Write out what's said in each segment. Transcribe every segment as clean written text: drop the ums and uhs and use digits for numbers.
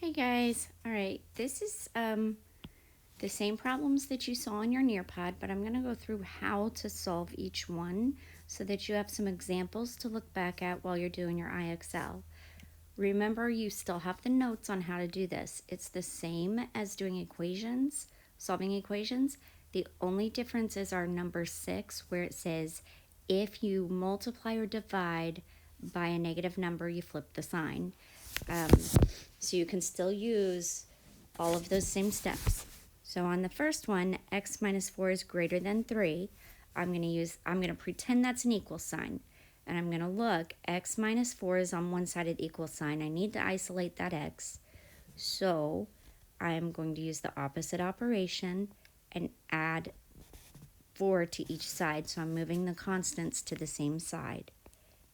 Hey guys, all right, this is the same problems that you saw in your Nearpod, but I'm going to go through how to solve each one so that you have some examples to look back at while you're doing your IXL. Remember, you still have the notes on how to do this. It's the same as doing equations, solving equations. The only difference is our number 6, where it says if you multiply or divide by a negative number, you flip the sign. So you can still use all of those same steps. So on the first one, x minus 4 is greater than 3. I'm going to pretend that's an equal sign. And I'm going to look, x minus 4 is on one side of the equal sign. I need to isolate that x. So I'm going to use the opposite operation and add 4 to each side. So I'm moving the constants to the same side.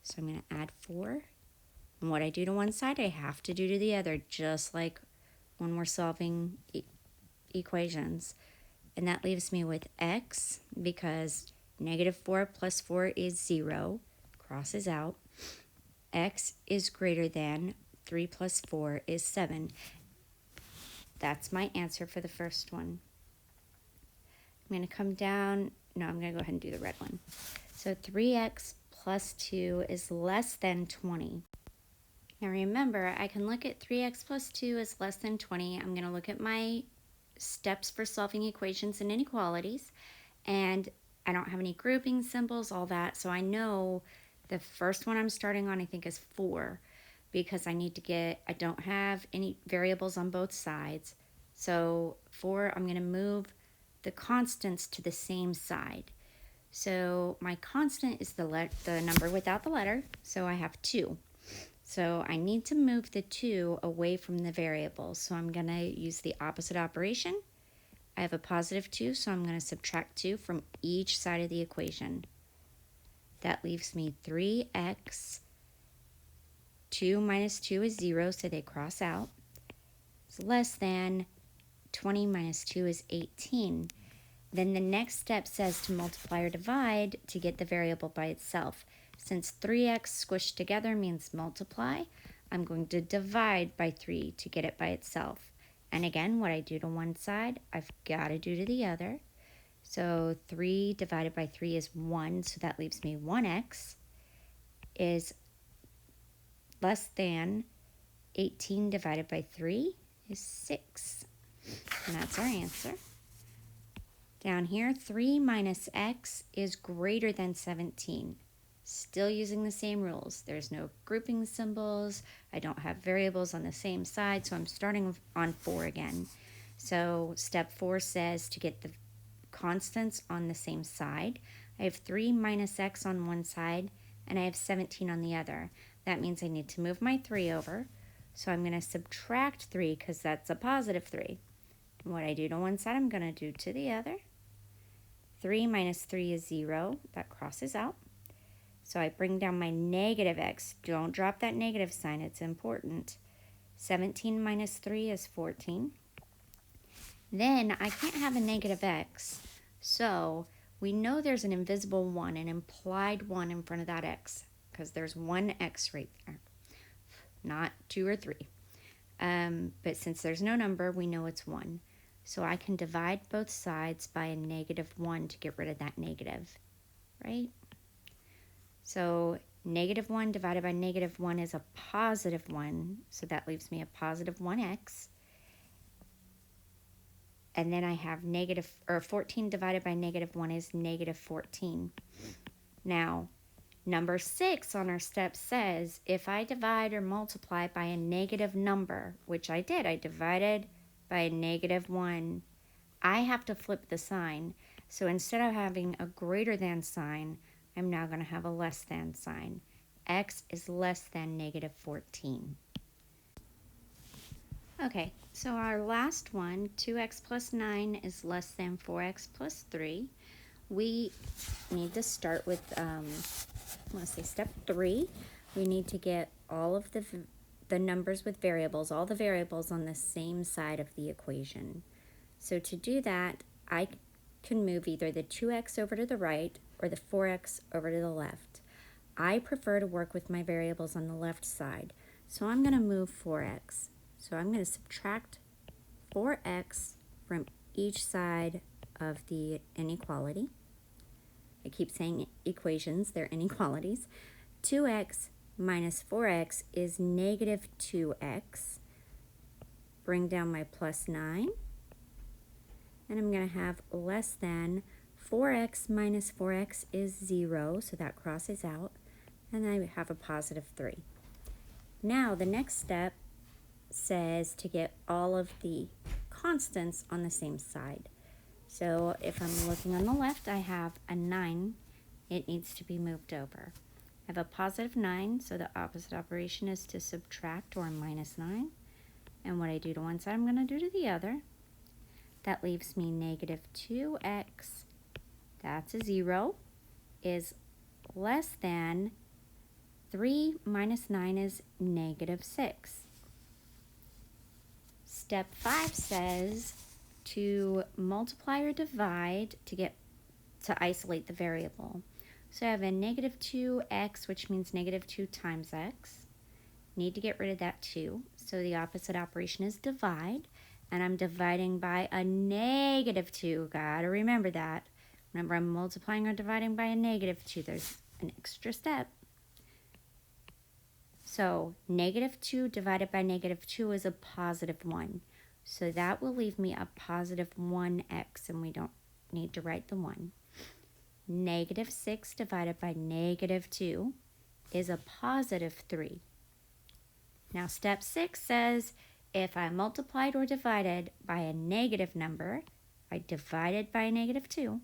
So I'm going to add 4. And what I do to one side, I have to do to the other, just like when we're solving equations. And that leaves me with x, because negative 4 plus 4 is 0, crosses out. X is greater than 3 plus 4 is 7. That's my answer for the first one. I'm going to come down. No, I'm going to go ahead and do the red one. So 3x plus 2 is less than 20. Now remember, I can look at 3x plus 2 is less than 20. I'm going to look at my steps for solving equations and inequalities, and I don't have any grouping symbols, all that, so I know the first one I'm starting on I think is 4, because I don't have any variables on both sides. So 4, I'm going to move the constants to the same side. So my constant is the number without the letter, so I have 2. So I need to move the 2 away from the variable. So I'm going to use the opposite operation. I have a positive 2, so I'm going to subtract 2 from each side of the equation. That leaves me 3x. 2 minus 2 is 0, so they cross out. It's less than 20 minus 2 is 18. Then the next step says to multiply or divide to get the variable by itself. Since 3x squished together means multiply, I'm going to divide by 3 to get it by itself. And again, what I do to one side, I've got to do to the other. So 3 divided by 3 is 1, so that leaves me 1x is less than 18 divided by 3 is 6. And that's our answer. Down here, 3 minus x is greater than 17. Still using the same rules. There's no grouping symbols. I don't have variables on the same side, so I'm starting on 4 again. So step 4 says to get the constants on the same side. I have 3 minus x on one side, and I have 17 on the other. That means I need to move my 3 over. So I'm going to subtract 3 because that's a positive 3. And what I do to one side, I'm going to do to the other. 3 minus 3 is 0. That crosses out. So I bring down my negative x. Don't drop that negative sign. It's important. 17 minus 3 is 14. Then I can't have a negative x. So we know there's an invisible 1, an implied 1 in front of that x, because there's one x right there, not 2 or 3. But since there's no number, we know it's 1. So I can divide both sides by a negative 1 to get rid of that negative, right? So negative 1 divided by negative 1 is a positive 1, so that leaves me a positive 1x. And then I have 14 divided by negative 1 is negative 14. Now, number 6 on our step says if I divide or multiply by a negative number, which I did, I divided by a negative 1, I have to flip the sign. So instead of having a greater than sign, I'm now going to have a less than sign. X is less than negative 14. Okay, so our last one, 2x plus 9 is less than 4x plus 3. We need to start with, step 3. We need to get all of the numbers with variables, all the variables on the same side of the equation. So to do that, I can move either the 2x over to the right or the 4x over to the left. I prefer to work with my variables on the left side, so I'm going to move 4x. So I'm going to subtract 4x from each side of the inequality. I keep saying equations, they're inequalities. 2x minus 4x is negative 2x. Bring down my plus 9. And I'm going to have less than 4x minus 4x is 0, so that crosses out. And then I have a positive 3. Now the next step says to get all of the constants on the same side. So if I'm looking on the left, I have a 9. It needs to be moved over. I have a positive 9, so the opposite operation is to subtract, or minus 9. And what I do to one side, I'm going to do to the other. That leaves me negative 2x, that's a 0, is less than 3 minus 9 is negative 6. Step 5 says to multiply or divide to isolate the variable. So I have a negative 2x, which means negative 2 times x. Need to get rid of that 2. So the opposite operation is divide. And I'm dividing by a negative 2. Gotta remember that. Remember, I'm multiplying or dividing by a negative 2. There's an extra step. So negative 2 divided by negative 2 is a positive 1. So that will leave me a positive 1x, and we don't need to write the 1. Negative 6 divided by negative 2 is a positive 3. Now step 6 says if I multiplied or divided by a negative number, I divided by a negative 2,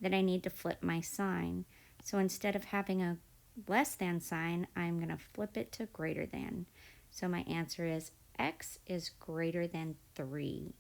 then I need to flip my sign. So instead of having a less than sign, I'm going to flip it to greater than. So my answer is x is greater than 3.